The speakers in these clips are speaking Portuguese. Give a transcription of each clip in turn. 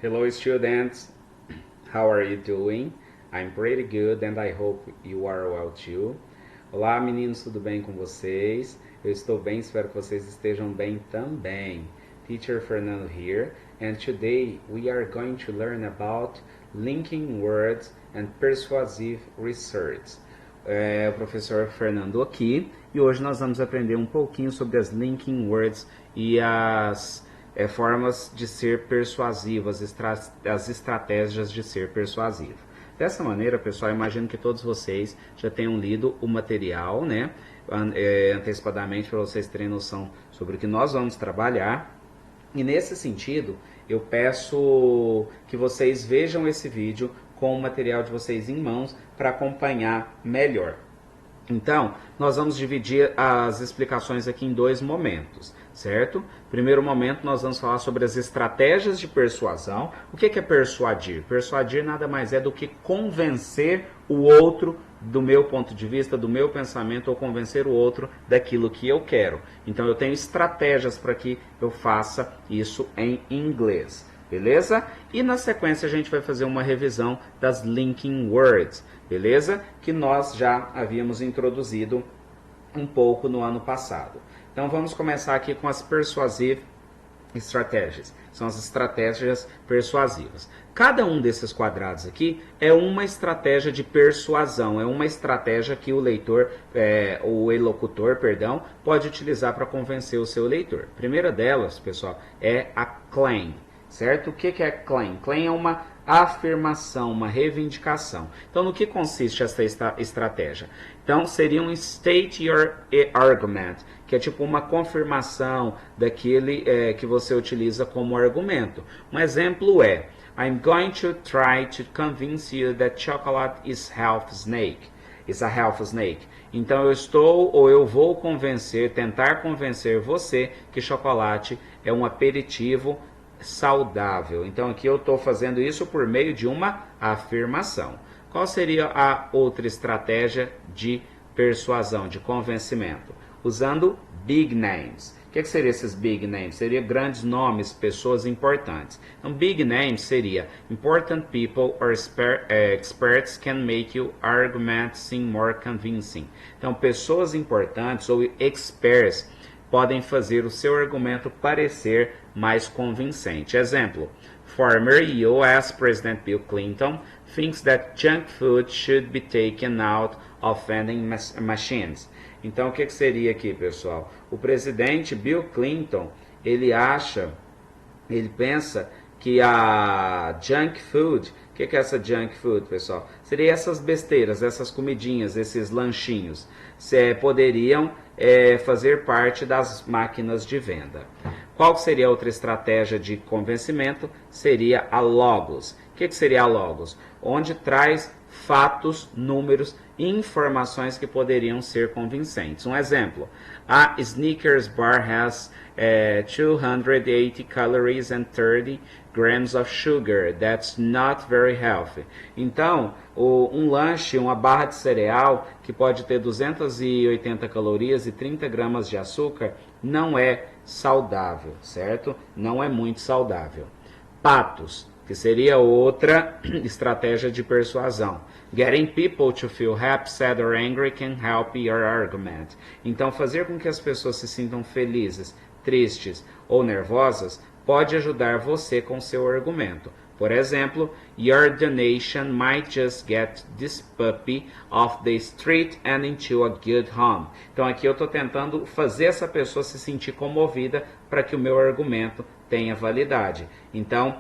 Hello students, how are you doing? I'm pretty good and I hope you are well too. Olá meninos, tudo bem com vocês? Eu estou bem, espero que vocês estejam bem também. Teacher Fernando here, and today we are going to learn about linking words and persuasive research. O professor Fernando aqui, e hoje nós vamos aprender um pouquinho sobre as linking words e as formas de ser persuasivo, as estratégias de ser persuasivo. Dessa maneira, pessoal, imagino que todos vocês já tenham lido o material, né, antecipadamente, para vocês terem noção sobre o que nós vamos trabalhar. E nesse sentido, eu peço que vocês vejam esse vídeo com o material de vocês em mãos para acompanhar melhor. Então, nós vamos dividir as explicações aqui em dois momentos, certo? Primeiro momento, nós vamos falar sobre as estratégias de persuasão. O que é persuadir? Persuadir nada mais é do que convencer o outro do meu ponto de vista, do meu pensamento, ou convencer o outro daquilo que eu quero. Então, eu tenho estratégias para que eu faça isso em inglês, beleza? E na sequência, a gente vai fazer uma revisão das linking words, beleza? Que nós já havíamos introduzido um pouco no ano passado. Então vamos começar aqui com as persuasive strategies. São as estratégias persuasivas. Cada um desses quadrados aqui é uma estratégia de persuasão, é uma estratégia que o leitor, o elocutor, perdão, pode utilizar para convencer o seu leitor. A primeira delas, pessoal, é a claim. Certo? O que é claim? Claim é uma afirmação, uma reivindicação. Então, no que consiste essa estratégia? Então, seria um state your argument, que é tipo uma confirmação daquele que você utiliza como argumento. Um exemplo é: I'm going to try to convince you that chocolate is half snake. Is a half snake. Então, eu vou tentar convencer você que chocolate é um aperitivo saudável. Então aqui eu estou fazendo isso por meio de uma afirmação. Qual seria a outra estratégia de persuasão, de convencimento? Usando big names. O que seriam esses big names? Seria grandes nomes, pessoas importantes. Então big names seria important people or experts can make your argument seem more convincing. Então pessoas importantes ou experts podem fazer o seu argumento parecer mais convincente. Exemplo: former US President Bill Clinton thinks that junk food should be taken out of vending machines. Então, o que seria aqui, pessoal? O presidente Bill Clinton, ele pensa que a junk food, o que é essa junk food, pessoal? Seria essas besteiras, essas comidinhas, esses lanchinhos, poderiam fazer parte das máquinas de venda. Qual seria a outra estratégia de convencimento? Seria a logos. O que seria a logos? Onde traz fatos, números e informações que poderiam ser convincentes. Um exemplo: a Snickers bar has 280 calories and 30 grams of sugar. That's not very healthy. Então, um lanche, uma barra de cereal que pode ter 280 calorias e 30 gramas de açúcar não é saudável, certo? Não é muito saudável. Patos, que seria outra estratégia de persuasão. Getting people to feel happy, sad or angry can help your argument. Então, fazer com que as pessoas se sintam felizes, tristes ou nervosas pode ajudar você com seu argumento. Por exemplo, your donation might just get this puppy off the street and into a good home. Então aqui eu estou tentando fazer essa pessoa se sentir comovida para que o meu argumento tenha validade. Então,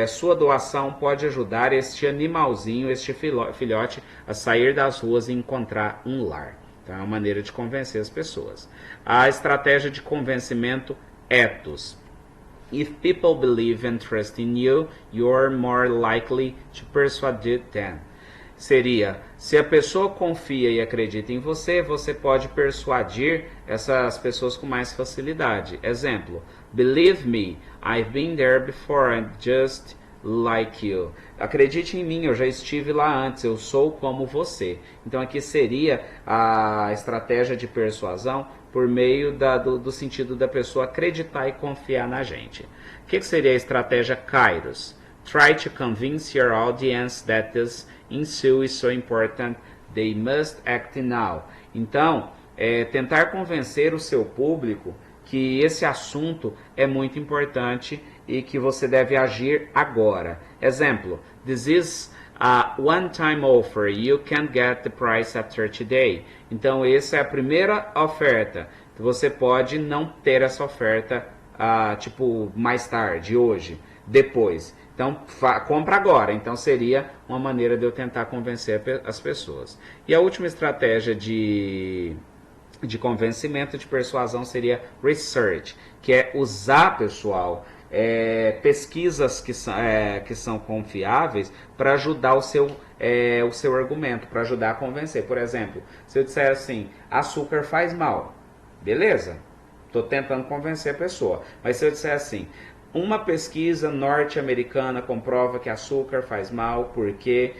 sua doação pode ajudar este animalzinho, este filhote, a sair das ruas e encontrar um lar. Então é uma maneira de convencer as pessoas. A estratégia de convencimento ethos. If people believe and trust in you, you're more likely to persuade them. Seria: se a pessoa confia e acredita em você, você pode persuadir essas pessoas com mais facilidade. Exemplo: believe me, I've been there before and just like you. Acredite em mim, eu já estive lá antes, eu sou como você. Então aqui seria a estratégia de persuasão por meio do sentido da pessoa acreditar e confiar na gente. O que seria a estratégia Kairos? Try to convince your audience that this issue is so important, they must act now. Então, tentar convencer o seu público que esse assunto é muito importante e que você deve agir agora. Exemplo, this is a one-time offer, you can get the price after today. Então, essa é a primeira oferta. Você pode não ter essa oferta, tipo, mais tarde, hoje, depois. Então, compra agora. Então, seria uma maneira de eu tentar convencer as pessoas. E a última estratégia de convencimento, de persuasão, seria research, que é usar, pessoal, pesquisas que são confiáveis para ajudar o seu argumento, para ajudar a convencer. Por exemplo, se eu disser assim, açúcar faz mal, beleza? Estou tentando convencer a pessoa. Mas se eu disser assim, uma pesquisa norte-americana comprova que açúcar faz mal porque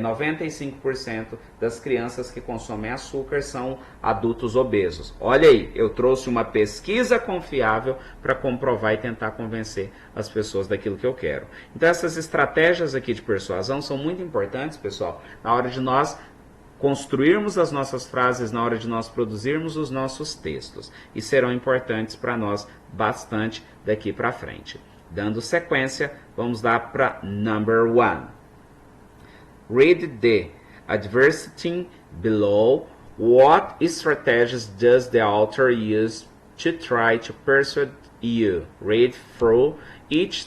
95% das crianças que consomem açúcar são adultos obesos. Olha aí, eu trouxe uma pesquisa confiável para comprovar e tentar convencer as pessoas daquilo que eu quero. Então essas estratégias aqui de persuasão são muito importantes, pessoal, na hora de nós construirmos as nossas frases, na hora de nós produzirmos os nossos textos, e serão importantes para nós bastante daqui para frente. Dando sequência, vamos lá para number 1. Read the advertising below. What strategies does the author use to try to persuade you? Read through each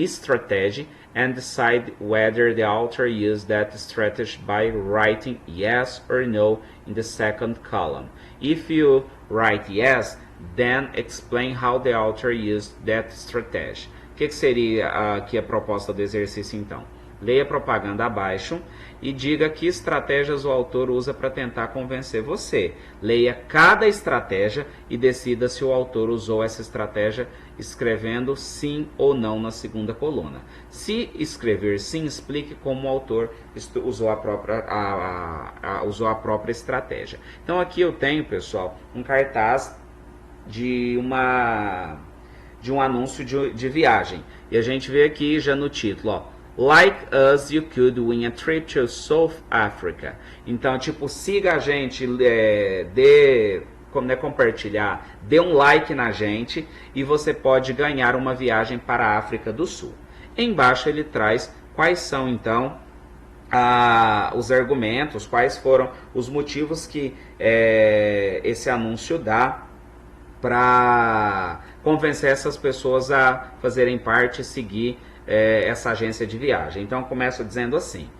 strategy and decide whether the author used that strategy by writing yes or no in the second column. If you write yes, then explain how the author used that strategy. O que seria aqui a proposta do exercício então? Leia a propaganda abaixo e diga que estratégias o autor usa para tentar convencer você. Leia cada estratégia e decida se o autor usou essa estratégia escrevendo sim ou não na segunda coluna. Se escrever sim, explique como o autor usou a própria estratégia. Então aqui eu tenho, pessoal, um cartaz de um anúncio de viagem. E a gente vê aqui já no título, ó. Like us, you could win a trip to South Africa. Então, tipo, siga a gente, compartilhar, dê um like na gente e você pode ganhar uma viagem para a África do Sul. Embaixo ele traz quais são, então, os argumentos, quais foram os motivos que esse anúncio dá para convencer essas pessoas a fazerem parte e seguir essa agência de viagem. Então começa dizendo assim: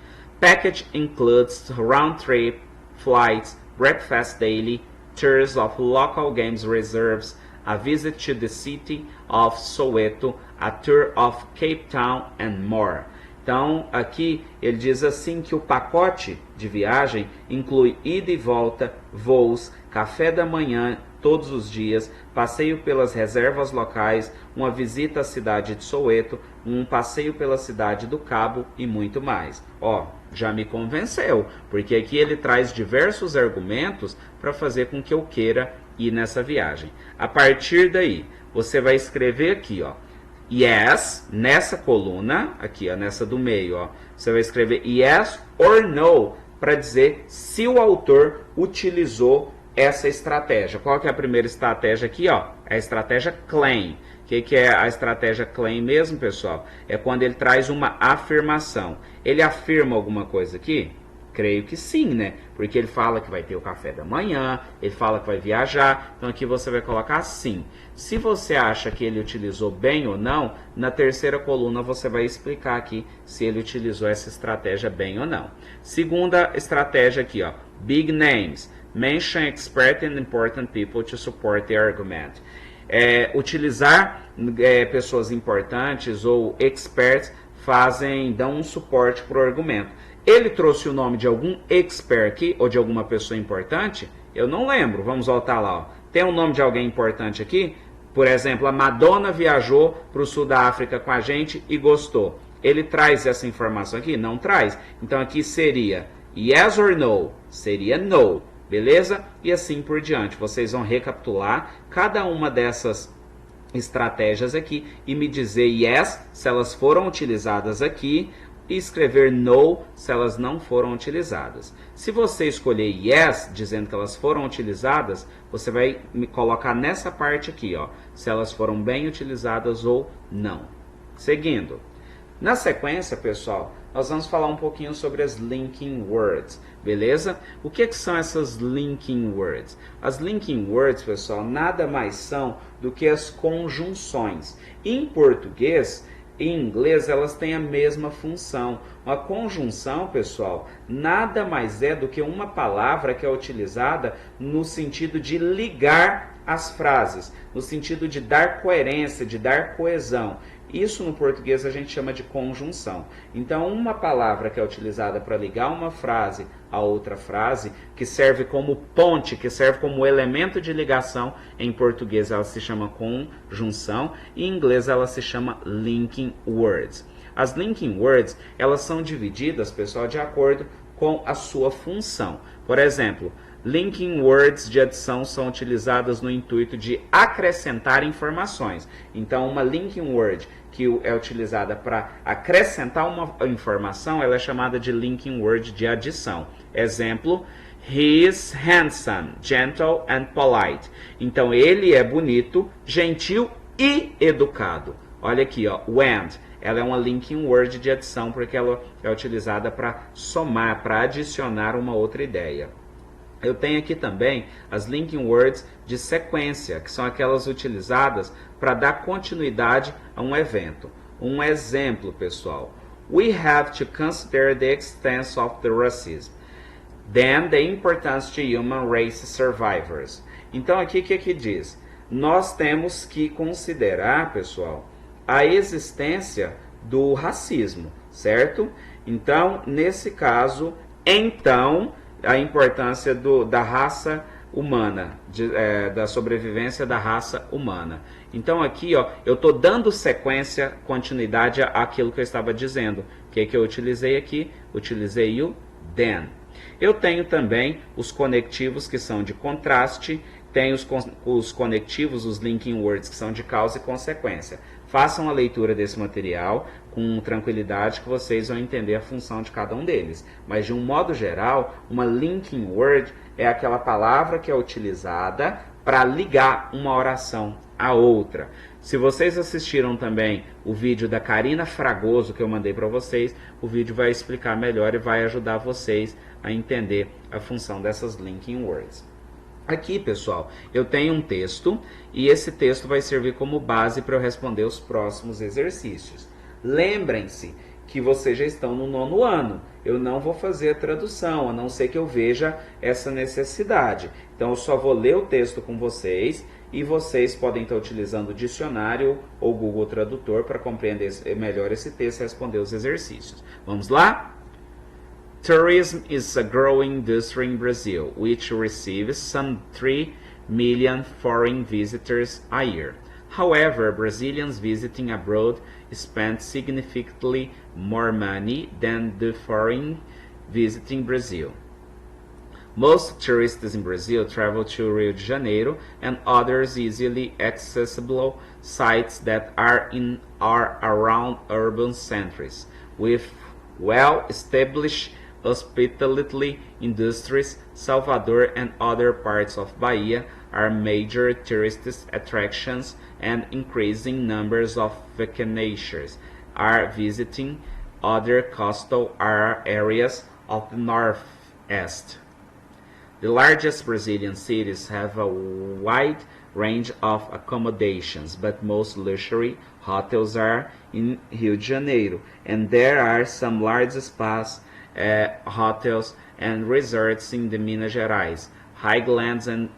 package includes round-trip flights, breakfast daily, tours of local games reserves, a visit to the city of Soweto, a tour of Cape Town and more. Então aqui ele diz assim que o pacote de viagem inclui ida e volta, voos, café da manhã todos os dias, passeio pelas reservas locais, uma visita à cidade de Soweto, um passeio pela cidade do Cabo e muito mais. Ó, já me convenceu, porque aqui ele traz diversos argumentos para fazer com que eu queira ir nessa viagem. A partir daí, você vai escrever aqui, ó, yes, nessa coluna, aqui, ó, nessa do meio, ó, você vai escrever yes or no, para dizer se o autor utilizou essa estratégia. Qual que é a primeira estratégia aqui, ó? É a estratégia claim. O que é a estratégia claim mesmo, pessoal? É quando ele traz uma afirmação. Ele afirma alguma coisa aqui? Creio que sim, né? Porque ele fala que vai ter o café da manhã, ele fala que vai viajar, então aqui você vai colocar sim. Se você acha que ele utilizou bem ou não, na terceira coluna você vai explicar aqui se ele utilizou essa estratégia bem ou não. Segunda estratégia aqui, ó, big names. Mention expert and important people to support the argument. Utilizar pessoas importantes ou experts dão um suporte para o argumento. Ele trouxe o nome de algum expert aqui, ou de alguma pessoa importante? Eu não lembro, vamos voltar lá. Ó. Tem o nome de alguém importante aqui? Por exemplo, a Madonna viajou para o sul da África com a gente e gostou. Ele traz essa informação aqui? Não traz. Então aqui seria yes or no, seria no. Beleza? E assim por diante. Vocês vão recapitular cada uma dessas estratégias aqui e me dizer yes se elas foram utilizadas aqui e escrever no se elas não foram utilizadas. Se você escolher yes, dizendo que elas foram utilizadas, você vai me colocar nessa parte aqui, ó, se elas foram bem utilizadas ou não. Seguindo. Na sequência, pessoal, nós vamos falar um pouquinho sobre as linking words, beleza? O que são essas linking words? As linking words, pessoal, nada mais são do que as conjunções. Em português, em inglês, elas têm a mesma função. Uma conjunção, pessoal, nada mais é do que uma palavra que é utilizada no sentido de ligar as frases, no sentido de dar coerência, de dar coesão. Isso no português a gente chama de conjunção. Então, uma palavra que é utilizada para ligar uma frase a outra frase, que serve como ponte, que serve como elemento de ligação, em português ela se chama conjunção, e em inglês ela se chama linking words. As linking words, elas são divididas, pessoal, de acordo com a sua função. Por exemplo, linking words de adição são utilizadas no intuito de acrescentar informações. Então, uma linking word que é utilizada para acrescentar uma informação, ela é chamada de linking word de adição. Exemplo, he is handsome, gentle and polite. Então, ele é bonito, gentil e educado. Olha aqui, ó, and. Ela é uma linking word de adição porque ela é utilizada para somar, para adicionar uma outra ideia. Eu tenho aqui também as linking words de sequência, que são aquelas utilizadas para dar continuidade a um evento. Um exemplo, pessoal. We have to consider the extent of the racism. Then the importance to human race survivors. Então aqui o que diz? Nós temos que considerar, pessoal, a existência do racismo, certo? Então, nesse caso, a importância da raça humana, da sobrevivência da raça humana. Então aqui, ó, eu estou dando sequência, continuidade àquilo que eu estava dizendo. O que eu utilizei aqui? Utilizei o then. Eu tenho também os conectivos que são de contraste, tenho os conectivos, os linking words que são de causa e consequência. Façam a leitura desse material com tranquilidade que vocês vão entender a função de cada um deles. Mas de um modo geral, uma linking word é aquela palavra que é utilizada para ligar uma oração a outra. Se vocês assistiram também o vídeo da Karina Fragoso que eu mandei para vocês, o vídeo vai explicar melhor e vai ajudar vocês a entender a função dessas linking words. Aqui, pessoal, eu tenho um texto e esse texto vai servir como base para eu responder os próximos exercícios. Lembrem-se que vocês já estão no 9º ano. Eu não vou fazer a tradução, a não ser que eu veja essa necessidade. Então, eu só vou ler o texto com vocês e vocês podem estar utilizando o dicionário ou Google Tradutor para compreender melhor esse texto e responder os exercícios. Vamos lá? Tourism is a growing industry in Brazil, which receives some 3 million foreign visitors a year. However, Brazilians visiting abroad spend significantly more money than the foreign visiting Brazil. Most tourists in Brazil travel to Rio de Janeiro and others easily accessible sites that are in or around urban centers, with well-established hospitality industries. Salvador and other parts of Bahia are major tourist attractions, and increasing numbers of vacationers are visiting other coastal areas of the Northeast. The largest Brazilian cities have a wide range of accommodations, but most luxury hotels are in Rio de Janeiro, and there are some large spas, hotels and resorts in the Minas Gerais, Highlands and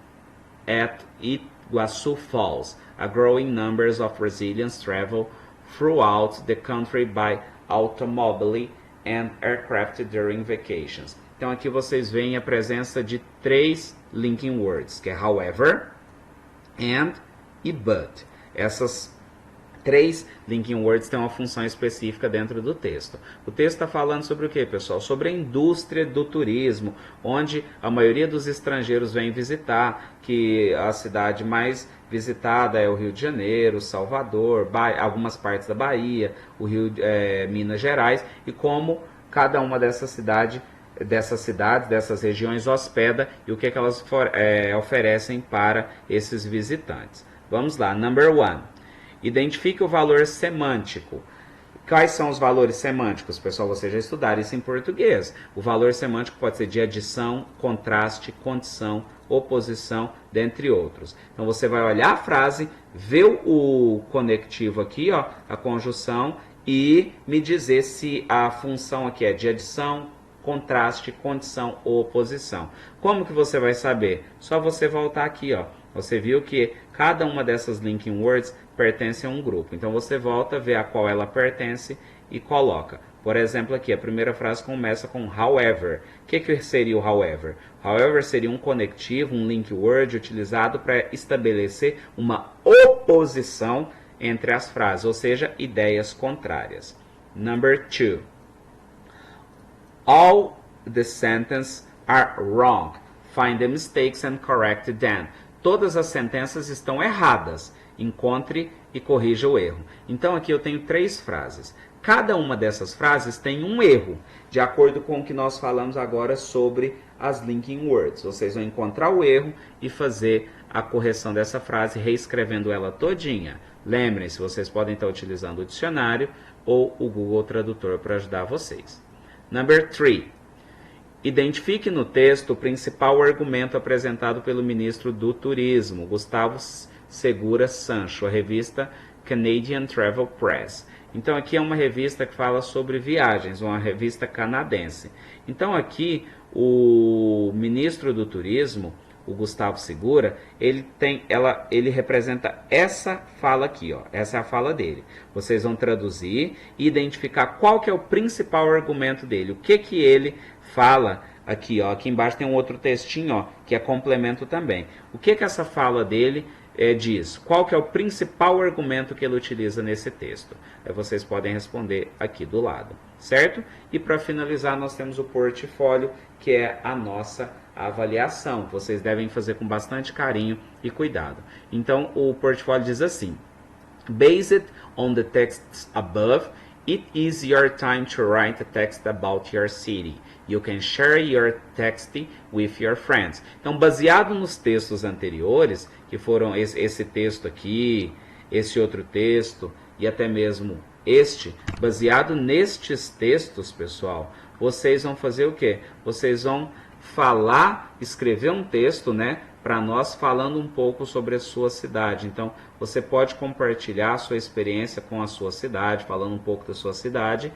at Iguaçu Falls. A growing numbers of Brazilians travel throughout the country by automobile and aircraft during vacations. Então aqui vocês veem a presença de 3 linking words, que é however, and e but. Essas 3 linking words têm uma função específica dentro do texto. O texto está falando sobre o que, pessoal? Sobre a indústria do turismo, onde a maioria dos estrangeiros vem visitar, que a cidade mais visitada é o Rio de Janeiro, Salvador, algumas partes da Bahia, o Minas Gerais, e como cada uma dessas cidades, dessas regiões hospeda e o que elas oferecem para esses visitantes. Vamos lá, number 1. Identifique o valor semântico. Quais são os valores semânticos? Pessoal, vocês já estudaram isso em português. O valor semântico pode ser de adição, contraste, condição, oposição, dentre outros. Então você vai olhar a frase, ver o conectivo aqui, ó, a conjunção, e me dizer se a função aqui é de adição, contraste, condição ou oposição. Como que você vai saber? Só você voltar aqui, ó. Você viu que cada uma dessas linking words pertence a um grupo. Então você volta, vê a qual ela pertence e coloca. Por exemplo, aqui a primeira frase começa com however. O que seria o however? However seria um conectivo, um link word utilizado para estabelecer uma oposição entre as frases, ou seja, ideias contrárias. Number 2. All the sentences are wrong. Find the mistakes and correct them. Todas as sentenças estão erradas. Encontre e corrija o erro. Então aqui eu tenho 3 frases. Cada uma dessas frases tem um erro, de acordo com o que nós falamos agora sobre as linking words. Vocês vão encontrar o erro e fazer a correção dessa frase, reescrevendo ela todinha. Lembrem-se, vocês podem estar utilizando o dicionário ou o Google Tradutor para ajudar vocês. Number 3. Identifique no texto o principal argumento apresentado pelo ministro do Turismo, Gustavo Segura Sancho, a revista Canadian Travel Press. Então aqui é uma revista que fala sobre viagens, uma revista canadense. Então aqui o ministro do Turismo, o Gustavo Segura, ele representa essa fala aqui, ó. Essa é a fala dele. Vocês vão traduzir e identificar qual que é o principal argumento dele, o que ele fala aqui, ó. Aqui embaixo tem um outro textinho, ó, que é complemento também. O que essa fala dele diz? Qual que é o principal argumento que ele utiliza nesse texto? Vocês podem responder aqui do lado, certo? E para finalizar, nós temos o portfólio, que é a nossa avaliação. Vocês devem fazer com bastante carinho e cuidado. Então, o portfólio diz assim: Based on the texts above, it is your time to write a text about your city. You can share your text with your friends. Então, baseado nos textos anteriores, que foram esse texto aqui, esse outro texto e até mesmo este, baseado nestes textos, pessoal, vocês vão fazer o quê? Vocês vão escrever um texto, né, para nós, falando um pouco sobre a sua cidade. Então, você pode compartilhar a sua experiência com a sua cidade, falando um pouco da sua cidade,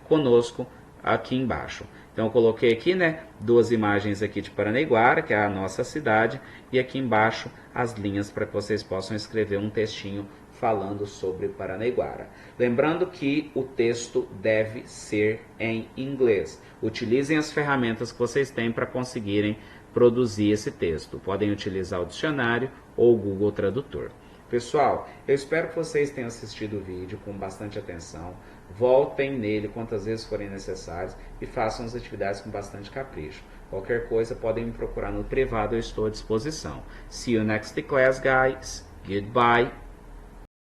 conosco aqui embaixo. Então, eu coloquei aqui, né, 2 imagens aqui de Paranaiguara, que é a nossa cidade, e aqui embaixo as linhas para que vocês possam escrever um textinho falando sobre Paranaiguara. Lembrando que o texto deve ser em inglês. Utilizem as ferramentas que vocês têm para conseguirem produzir esse texto. Podem utilizar o dicionário ou o Google Tradutor. Pessoal, eu espero que vocês tenham assistido o vídeo com bastante atenção. Voltem nele quantas vezes forem necessárias e façam as atividades com bastante capricho. Qualquer coisa, podem me procurar no privado, eu estou à disposição. See you next class, guys. Goodbye.